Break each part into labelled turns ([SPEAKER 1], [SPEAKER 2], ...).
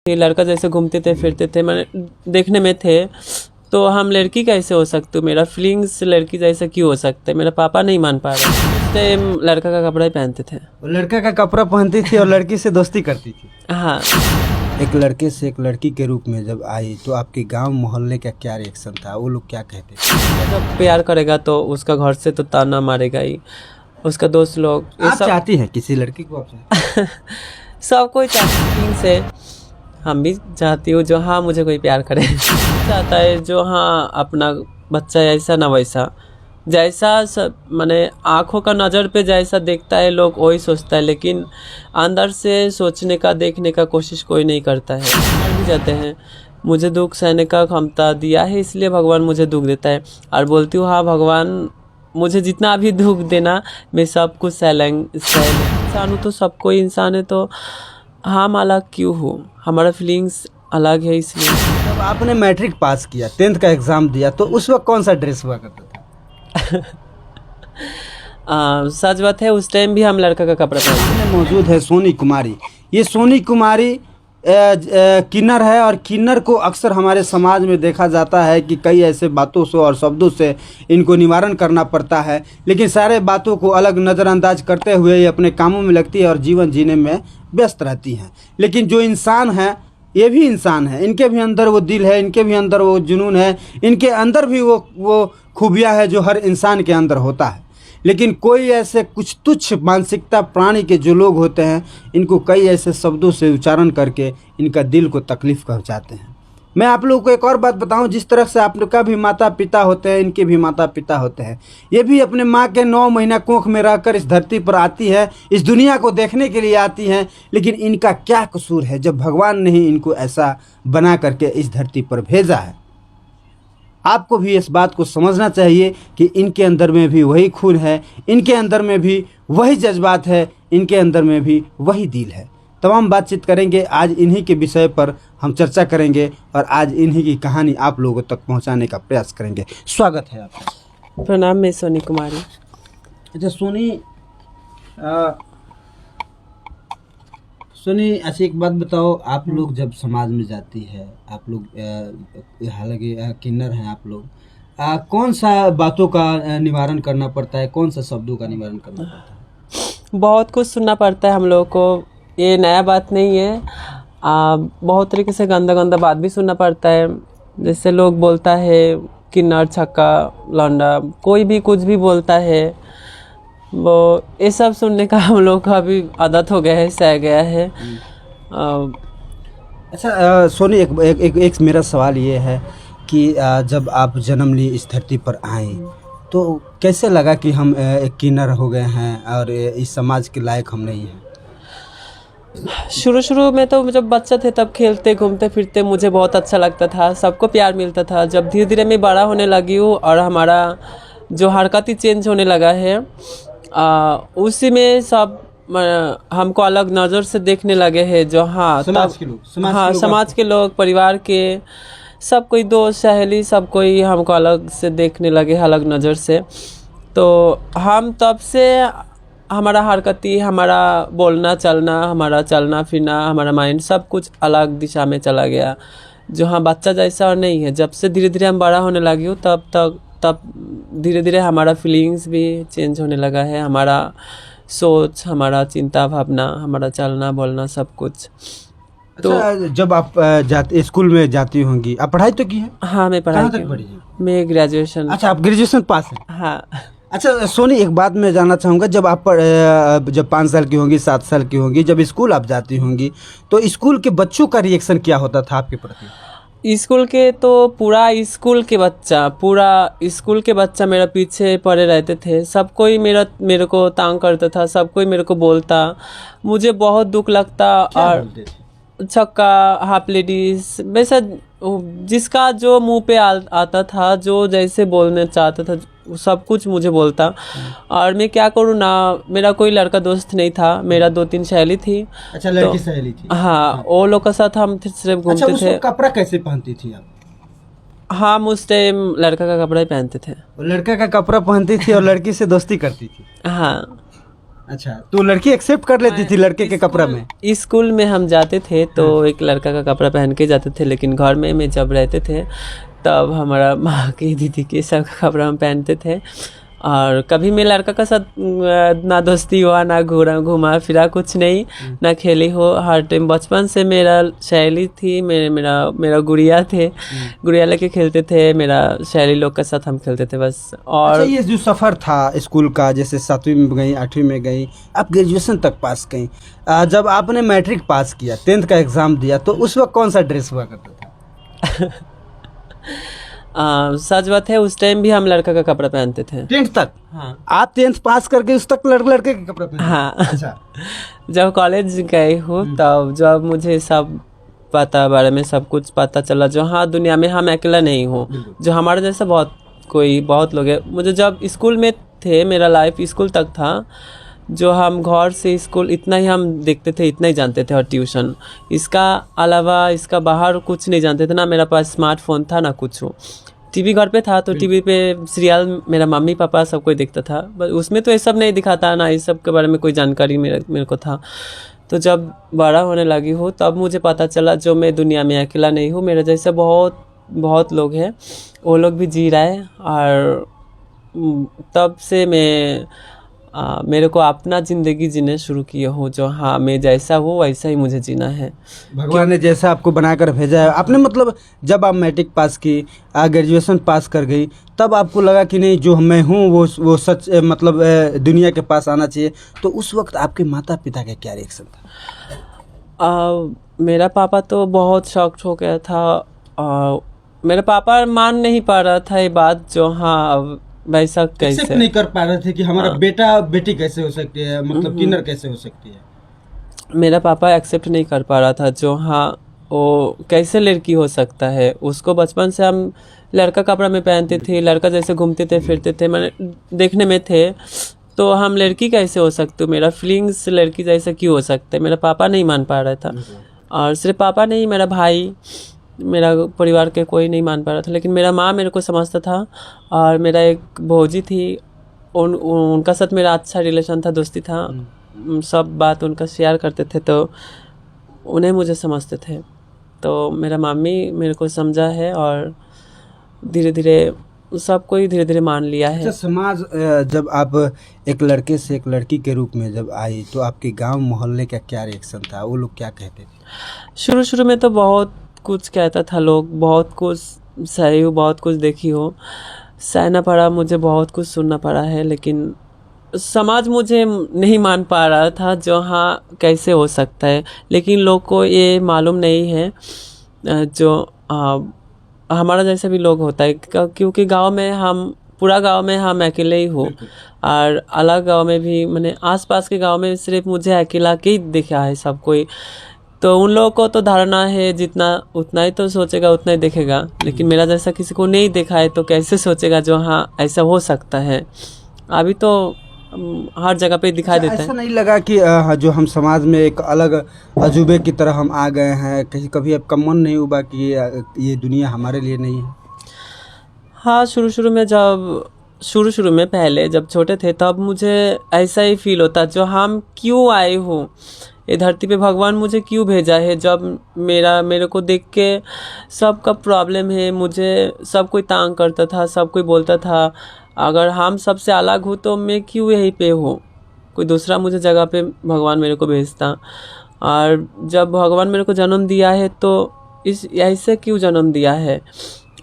[SPEAKER 1] ये लड़का जैसे घूमते थे फिरते थे, मैंने देखने में थे, तो हम लड़की कैसे हो सकते हो, मेरा फीलिंग्स लड़की जैसा क्यों हो सकता है, मेरा पापा नहीं मान पा रहे। उस टाइम लड़का का कपड़ा ही पहनते थे।
[SPEAKER 2] लड़का का कपड़ा पहनती थी और लड़की से दोस्ती करती थी।
[SPEAKER 1] हाँ।
[SPEAKER 2] एक लड़के से एक लड़की के रूप में जब आई तो आपके गांव मोहल्ले का क्या रिएक्शन था, वो लोग क्या कहते थे?
[SPEAKER 1] जब प्यार करेगा तो उसका घर से तो ताना मारेगा ही, उसका दोस्त लोग, ये
[SPEAKER 2] आप
[SPEAKER 1] सब
[SPEAKER 2] चाहती हैं किसी लड़की को? आप चाहती
[SPEAKER 1] सब कोई फीलिंग से हम भी चाहती हूँ जो हाँ मुझे कोई प्यार करे चाहता है, जो हाँ अपना बच्चा ऐसा ना वैसा, जैसा सब माने आँखों का नज़र पे जैसा देखता है लोग वही सोचता है, लेकिन अंदर से सोचने का देखने का कोशिश कोई नहीं करता है। मर भी जाते हैं, मुझे दुख सहने का क्षमता दिया है इसलिए भगवान मुझे दुख देता है, और बोलती हूँ हाँ भगवान मुझे जितना भी दुख देना मैं सब कुछ सह इंसान हूँ, तो सब कोई इंसान है, तो हम अलग क्यों हो, हमारा फीलिंग्स अलग है इसलिए।
[SPEAKER 2] जब आपने मैट्रिक पास किया, 10th का एग्जाम दिया, तो उस वक्त कौन सा ड्रेस हुआ करता था?
[SPEAKER 1] सच बात है उस टाइम भी हम लड़का का कपड़ा पहनते।
[SPEAKER 2] मौजूद है सोनी कुमारी। ये सोनी कुमारी किन्नर है, और किन्नर को अक्सर हमारे समाज में देखा जाता है कि कई ऐसे बातों से और शब्दों से इनको निवारण करना पड़ता है, लेकिन सारे बातों को अलग नज़रअंदाज करते हुए ये अपने कामों में लगती है और जीवन जीने में व्यस्त रहती हैं। लेकिन जो इंसान है ये भी इंसान है, इनके भी अंदर वो दिल है, इनके भी अंदर वो जुनून है, इनके अंदर भी वो खूबियाँ है जो हर इंसान के अंदर होता है। लेकिन कोई ऐसे कुछ तुच्छ मानसिकता प्राणी के जो लोग होते हैं, इनको कई ऐसे शब्दों से उच्चारण करके इनका दिल को तकलीफ़ पहुंचाते हैं। मैं आप लोगों को एक और बात बताऊं, जिस तरह से आप लोग का भी माता पिता होते हैं, इनके भी माता पिता होते हैं। ये भी अपने माँ के 9 महीना कोख में रहकर इस धरती पर आती है, इस दुनिया को देखने के लिए आती हैं, लेकिन इनका क्या कसूर है जब भगवान ने ही इनको ऐसा बना करके इस धरती पर भेजा है। आपको भी इस बात को समझना चाहिए कि इनके अंदर में भी वही खून है, इनके अंदर में भी वही जज्बात है, इनके अंदर में भी वही दिल है। तमाम बातचीत करेंगे, आज इन्हीं के विषय पर हम चर्चा करेंगे और आज इन्हीं की कहानी आप लोगों तक पहुंचाने का प्रयास करेंगे। स्वागत है आपका।
[SPEAKER 1] प्रणाम, मैं सोनी कुमारी।
[SPEAKER 2] अच्छा सोनी, अच्छा एक बात बताओ, आप लोग जब समाज में जाती है, आप लोग हालांकि किन्नर हैं आप लोग, कौन सा बातों का निवारण करना पड़ता है, कौन सा शब्दों का निवारण करना पड़ता है?
[SPEAKER 1] बहुत कुछ सुनना पड़ता है हम लोगों को, ये नया बात नहीं है। बहुत तरीके से गंदा गंदा बात भी सुनना पड़ता है, जैसे लोग बोलता है किन्नर छक्का लौंडा, कोई भी कुछ भी बोलता है, वो ये सब सुनने का हम लोग का अभी आदत हो गया है, सह गया है।
[SPEAKER 2] अच्छा सोनी, एक मेरा सवाल ये है कि जब आप जन्म ली इस धरती पर आए तो कैसे लगा कि हम एक किन्नर हो गए हैं और इस समाज के लायक हम नहीं हैं?
[SPEAKER 1] शुरू में तो जब बच्चा थे तब खेलते घूमते फिरते मुझे बहुत अच्छा लगता था, सबको प्यार मिलता था। जब धीरे धीरे मैं बड़ा होने लगी हूँ और हमारा जो हरकत ही चेंज होने लगा है, उसी में सब हमको अलग नज़र से देखने लगे हैं, जो हाँ समाज के लोग, परिवार के सब कोई, दोस्त सहेली, सब कोई हमको अलग से देखने लगे, अलग नज़र से। तो हम तब से हमारा हरकती, हमारा बोलना चलना, हमारा चलना फिरना, हमारा माइंड सब कुछ अलग दिशा में चला गया, जो हाँ बच्चा जैसा और नहीं है। जब से धीरे धीरे हम बड़ा होने लगी हूँ तब धीरे धीरे हमारा फीलिंग्स भी चेंज होने लगा है, हमारा सोच, हमारा चिंता भावना, हमारा चलना बोलना सब कुछ।
[SPEAKER 2] तो अच्छा, जब आप स्कूल में जाती होंगी, आप पढ़ाई तो की है?
[SPEAKER 1] हाँ मैं पढ़ाई की हूँ, मैं ग्रेजुएशन।
[SPEAKER 2] अच्छा, आप ग्रेजुएशन पास हैं?
[SPEAKER 1] हाँ।
[SPEAKER 2] अच्छा सोनी, एक बात मैं जानना चाहूँगा, जब आप जब 5 साल की होंगी, 7 साल की होंगी, जब स्कूल आप जाती होंगी, तो स्कूल के बच्चों का रिएक्शन क्या होता था आपके प्रति?
[SPEAKER 1] स्कूल के तो पूरा स्कूल के बच्चा मेरा पीछे पड़े रहते थे, सब कोई मेरे को तांग करता था, सब कोई मेरे को बोलता, मुझे बहुत दुख लगता। और छक्का, हाफ लेडीज, वैसा जिसका जो मुंह पे आता था, जो जैसे बोलने चाहता था, सब कुछ मुझे बोलता। और मैं क्या करूँ ना, मेरा कोई लड़का दोस्त नहीं था, मेरा 2-3 सहेली थी।
[SPEAKER 2] अच्छा, लड़की सहेली थी?
[SPEAKER 1] हाँ, वो लोग के साथ हम सिर्फ घूमते थे।
[SPEAKER 2] अच्छा, कपड़ा कैसे पहनती थी आप?
[SPEAKER 1] हाँ, उस टाइम लड़का का कपड़ा ही पहनते थे।
[SPEAKER 2] लड़का का कपड़ा पहनती थी और लड़की से दोस्ती करती थी?
[SPEAKER 1] हाँ।
[SPEAKER 2] अच्छा, तो लड़की एक्सेप्ट कर लेती थी लड़के के कपड़ा में?
[SPEAKER 1] स्कूल में हम जाते थे तो एक लड़का का कपड़ा पहन के जाते थे, लेकिन घर में जब रहते थे तब हमारा माँ की दीदी के सब का कपड़ा हम पहनते थे। और कभी मैं लड़का का साथ ना दोस्ती हुआ, ना घूमा फिरा कुछ नहीं, ना खेली हो। हर टाइम बचपन से मेरा सहेली थी, मेरा गुड़िया थे, गुड़िया लेके खेलते थे, मेरा सहेली लोग के साथ हम खेलते थे बस। और
[SPEAKER 2] अच्छा, ये जो सफ़र था स्कूल का, जैसे 7वीं में गई, 8वीं में गई, आप ग्रेजुएशन तक पास गई, जब आपने मैट्रिक पास किया, 10th का एग्ज़ाम दिया, तो उस वक्त कौन सा ड्रेस हुआ करता था?
[SPEAKER 1] सच बात है, उस टाइम भी हम लड़का का कपड़ा पहनते थे।
[SPEAKER 2] 10th तक?
[SPEAKER 1] हाँ।
[SPEAKER 2] आप 10th पास करके उस तक लड़के के कपड़े पहनते?
[SPEAKER 1] हाँ।
[SPEAKER 2] अच्छा।
[SPEAKER 1] जब कॉलेज गए हो तब जब मुझे सब पता बारे में सब कुछ पता चला, जो हाँ दुनिया में हम अकेला नहीं हूँ, जो हमारे जैसा बहुत लोग हैं। मुझे जब स्कूल में थे, मेरा लाइफ स्कूल तक था, जो हम घर से स्कूल इतना ही हम देखते थे, इतना ही जानते थे, और ट्यूशन, इसका अलावा इसका बाहर कुछ नहीं जानते थे। ना मेरा पास स्मार्टफोन था ना कुछ हो। टीवी घर पे था तो टीवी पे सीरियल मेरा मम्मी पापा सब कोई देखता था, बस उसमें तो ये सब नहीं दिखाता, ना इस सब के बारे में कोई जानकारी मेरे को था। तो जब बड़ा होने लगी हो तब मुझे पता चला जो मैं दुनिया में अकेला नहीं हूँ, मेरे जैसे बहुत लोग हैं, वो लोग भी जी रहा है। और तब से मेरे को अपना ज़िंदगी जीने शुरू किया हो, जो हाँ मैं जैसा हूँ वैसा ही मुझे जीना है।
[SPEAKER 2] भगवान ने जैसा आपको बनाकर भेजा है। आपने मतलब जब आप मैट्रिक पास की, ग्रेजुएशन पास कर गई, तब आपको लगा कि नहीं जो मैं हूँ वो सच, मतलब दुनिया के पास आना चाहिए, तो उस वक्त आपके माता पिता का क्या रिएक्शन था?
[SPEAKER 1] मेरा पापा तो बहुत शॉक्ड हो गया था। मेरा पापा मान नहीं पा रहा था ये बात, जो हाँ वैसा कैसे
[SPEAKER 2] एक्सेप्ट नहीं कर पा रहे थे कि हमारा बेटा बेटी कैसे हो सकती है, मतलब किन्नर कैसे हो सकती है।
[SPEAKER 1] मेरा पापा एक्सेप्ट नहीं कर पा रहा था, जो हाँ वो कैसे लड़की हो सकता है। उसको बचपन से हम लड़का कपड़ा में पहनते थे, लड़का जैसे घूमते थे फिरते थे, मैंने देखने में थे, तो हम लड़की कैसे हो सकते हो, मेरा फीलिंग्स लड़की जैसा क्यों हो सकता है। मेरा पापा नहीं मान पा रहा था, और सिर्फ पापा नहीं, मेरा भाई, मेरा परिवार के कोई नहीं मान पा रहा था। लेकिन मेरा माँ मेरे को समझता था, और मेरा एक भौजी थी, उनका साथ मेरा अच्छा रिलेशन था, दोस्ती था, सब बात उनका शेयर करते थे, तो उन्हें मुझे समझते थे। तो मेरा मम्मी मेरे को समझा है, और धीरे धीरे सबको ही धीरे धीरे मान लिया है।
[SPEAKER 2] अच्छा, समाज जब आप एक लड़के से एक लड़की के रूप में जब आई, तो आपके गांव मोहल्ले का क्या रिएक्शन था? वो लोग क्या कहते थे?
[SPEAKER 1] शुरू में तो बहुत कुछ कहता था लोग, बहुत कुछ सही हो, बहुत कुछ देखी हो, सहना पड़ा, मुझे बहुत कुछ सुनना पड़ा है। लेकिन समाज मुझे नहीं मान पा रहा था, जो हाँ कैसे हो सकता है। लेकिन लोग को ये मालूम नहीं है, जो हमारा जैसा भी लोग होता है, क्योंकि पूरा गांव में हम अकेले ही हो, और अलग गांव में भी, मैंने आसपास के गांव में सिर्फ मुझे अकेला के ही दिखा है सब कोई। तो उन लोगों को तो धारणा है जितना उतना ही तो सोचेगा, उतना ही देखेगा। लेकिन मेरा जैसा किसी को नहीं देखा है, तो कैसे सोचेगा जो हाँ ऐसा हो सकता है। अभी तो हर जगह पे दिखाई देता है।
[SPEAKER 2] ऐसा नहीं लगा कि जो हम समाज में एक अलग अजूबे की तरह हम आ गए हैं? कभी आपका मन नहीं हुआ कि ये दुनिया हमारे लिए नहीं है?
[SPEAKER 1] हाँ, शुरू में पहले जब छोटे थे तब मुझे ऐसा ही फील होता, जो हम क्यों आए हो ये धरती पे, भगवान मुझे क्यों भेजा है। जब मेरे को देख के सबका प्रॉब्लम है, मुझे सब कोई तांग करता था, सब कोई बोलता था अगर हम सबसे अलग हो तो मैं क्यों यहीं पे हूँ, कोई दूसरा मुझे जगह पे भगवान मेरे को भेजता। और जब भगवान मेरे को जन्म दिया है तो ऐसे क्यों जन्म दिया है,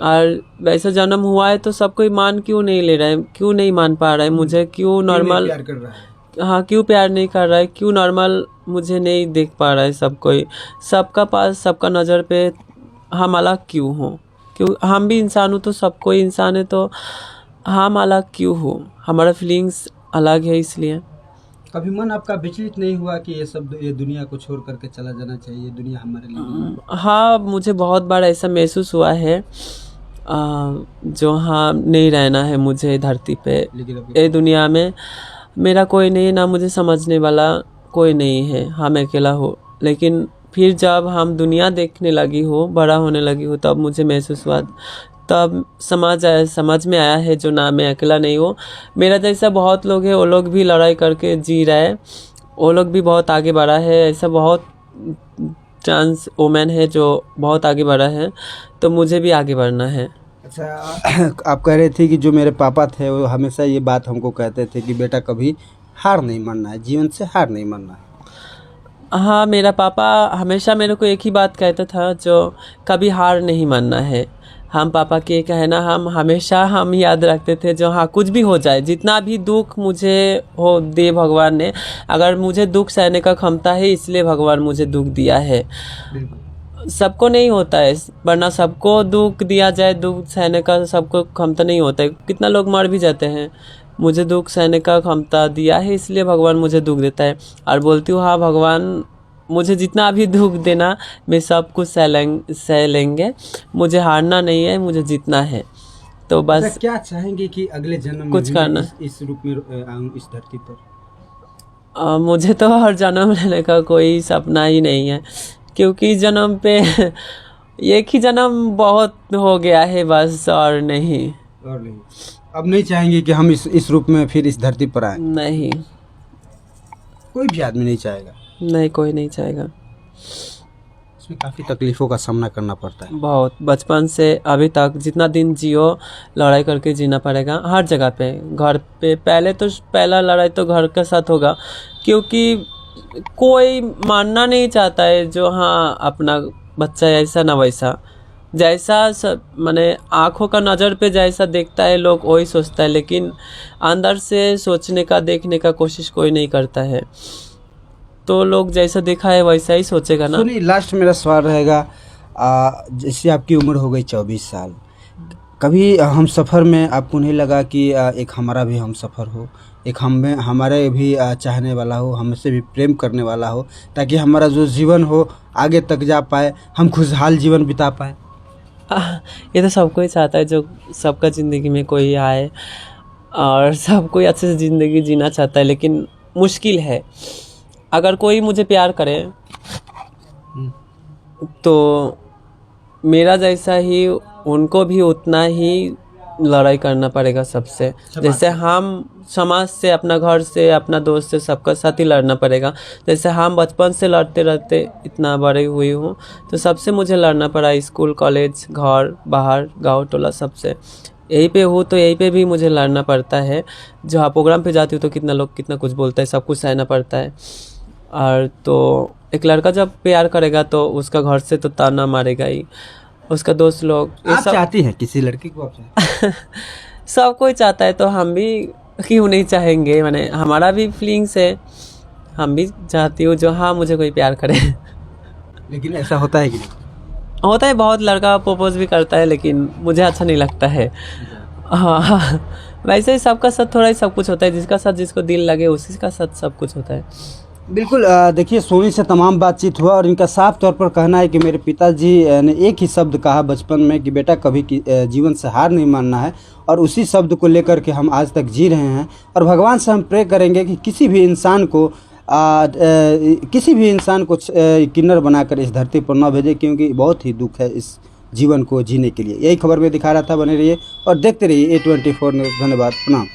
[SPEAKER 1] और वैसा जन्म हुआ है तो सब कोई मान क्यों नहीं ले रहा है, क्यों नहीं मान पा रहा है मुझे, क्यों नॉर्मल
[SPEAKER 2] प्यार कर रहा है।
[SPEAKER 1] हाँ, क्यों प्यार नहीं कर रहा है, क्यों नॉर्मल मुझे नहीं देख पा रहा है सब कोई, सबका पास सबका नज़र पे हम अलग क्यों हो, क्यों हम भी इंसान हो तो सब कोई इंसान है, तो हम अलग क्यों हो, हमारा फीलिंग्स अलग है। इसलिए
[SPEAKER 2] कभी मन आपका विचलित नहीं हुआ कि ये दुनिया को छोड़ करके चला जाना चाहिए, दुनिया हमारे लिए नहीं है?
[SPEAKER 1] हाँ, मुझे बहुत बार ऐसा महसूस हुआ है, जो हाँ नहीं रहना है मुझे धरती पे, ये दुनिया में मेरा कोई नहीं, ना मुझे समझने वाला कोई नहीं है, हम अकेला हो। लेकिन फिर जब हम दुनिया देखने लगी हो, बड़ा होने लगी हो, तब मुझे महसूस हुआ तब समझ में आया है जो ना मैं अकेला नहीं हूँ। मेरा जैसा बहुत लोग हैं, वो लोग भी लड़ाई करके जी रहे हैं, वो लोग भी बहुत आगे बढ़ा है। ऐसा बहुत ट्रांस वुमेन है जो बहुत आगे बढ़ा है, तो मुझे भी आगे बढ़ना है।
[SPEAKER 2] अच्छा, आप कह रहे थे कि जो मेरे पापा थे वो हमेशा ये बात हमको कहते थे कि बेटा कभी हार नहीं मानना है, जीवन से हार नहीं मानना है।
[SPEAKER 1] हाँ, मेरा पापा हमेशा मेरे को एक ही बात कहता था, जो कभी हार नहीं मानना है। हम पापा के कहना हम याद रखते थे, जो हाँ कुछ भी हो जाए, जितना भी दुख मुझे हो दे भगवान ने, अगर मुझे दुख सहने का क्षमता है इसलिए भगवान मुझे दुख दिया है। सबको नहीं होता है, वरना सबको दुख दिया जाए, दुख सहने का सबको क्षमता नहीं होता है, कितना लोग मर भी जाते हैं। मुझे दुख सहने का क्षमता दिया है इसलिए भगवान मुझे दुख देता है। और बोलती हूँ हाँ भगवान मुझे जितना भी दुख देना मैं सब कुछ सह लेंगे, मुझे हारना नहीं है, मुझे जीतना है। तो बस
[SPEAKER 2] क्या चाहेंगे कि अगले जन्म में
[SPEAKER 1] कुछ
[SPEAKER 2] भी
[SPEAKER 1] करना।
[SPEAKER 2] इस रूप में आऊं इस धरती पर?
[SPEAKER 1] मुझे तो हर जन्म लेने का कोई सपना ही नहीं है, क्योंकि जन्म पे एक ही जन्म बहुत हो गया है बस, और नहीं।
[SPEAKER 2] अब नहीं चाहेंगे कि हम इस रूप में फिर इस धरती पर आए?
[SPEAKER 1] नहीं,
[SPEAKER 2] कोई भी आदमी नहीं चाहेगा।
[SPEAKER 1] नहीं, कोई नहीं चाहेगा।
[SPEAKER 2] इसमें काफ़ी तकलीफ़ों का सामना करना पड़ता है।
[SPEAKER 1] बहुत, बचपन से अभी तक जितना दिन जियो लड़ाई करके जीना पड़ेगा हर जगह पे। घर पे पहला लड़ाई तो घर के साथ होगा, क्योंकि कोई मानना नहीं चाहता है जो हाँ अपना बच्चा ऐसा ना वैसा, जैसा माने आँखों का नज़र पे जैसा देखता है लोग वही सोचता है, लेकिन अंदर से सोचने का देखने का कोशिश कोई नहीं करता है। तो लोग जैसा देखा है वैसा ही सोचेगा ना।
[SPEAKER 2] सुनिए, लास्ट मेरा सवाल रहेगा, जैसे आपकी उम्र हो गई 24 साल, कभी हम सफ़र में आपको नहीं लगा कि एक हमारा भी हम सफ़र हो, एक हमारे भी चाहने वाला हो, हमसे भी प्रेम करने वाला हो, ताकि हमारा जो जीवन हो आगे तक जा पाए, हम खुशहाल जीवन बिता पाए?
[SPEAKER 1] ये तो सबको ही चाहता है, जो सबका ज़िंदगी में कोई आए और सब कोई अच्छे से ज़िंदगी जीना चाहता है, लेकिन मुश्किल है। अगर कोई मुझे प्यार करे तो मेरा जैसा ही उनको भी उतना ही लड़ाई करना पड़ेगा सबसे। जैसे हम समाज से, अपना घर से, अपना दोस्त से, सबका साथ ही लड़ना पड़ेगा। जैसे हम बचपन से लड़ते रहते इतना बड़े हुई हूँ, तो सबसे मुझे लड़ना पड़ा, स्कूल, कॉलेज, घर, बाहर, गांव, टोला, सबसे। यहीं पे हूँ तो यहीं पे भी मुझे लड़ना पड़ता है। जहाँ प्रोग्राम पे जाती हूँ तो कितना लोग कितना कुछ बोलता है, सब कुछ सहना पड़ता है। और तो एक लड़का जब प्यार करेगा तो उसका घर से तो ताना मारेगा ही, उसका दोस्त लोग।
[SPEAKER 2] आप चाहती हैं किसी लड़की को? आप
[SPEAKER 1] सब कोई चाहता है, तो हम भी क्यों नहीं चाहेंगे, माने हमारा भी फीलिंग्स है, हम भी चाहती हूँ जो हाँ मुझे कोई प्यार करे।
[SPEAKER 2] लेकिन ऐसा होता है कि नहीं?
[SPEAKER 1] होता है, बहुत लड़का प्रपोज भी करता है, लेकिन मुझे अच्छा नहीं लगता है। हाँ, वैसे ही सबका साथ थोड़ा ही सब कुछ होता है, जिसका साथ जिसको दिल लगे उसी का साथ सब कुछ होता है।
[SPEAKER 2] बिल्कुल। देखिए, सोनी से तमाम बातचीत हुआ और इनका साफ तौर पर कहना है कि मेरे पिताजी ने एक ही शब्द कहा बचपन में कि बेटा कभी जीवन से हार नहीं मानना है, और उसी शब्द को लेकर के हम आज तक जी रहे हैं। और भगवान से हम प्रे करेंगे कि किसी भी इंसान को किन्नर बनाकर इस धरती पर न भेजे, क्योंकि बहुत ही दुख है इस जीवन को जीने के लिए। यही खबर में दिखा रहा था। बने रहिए और देखते रहिए A24 न्यूज़। धन्यवाद, प्रणाम।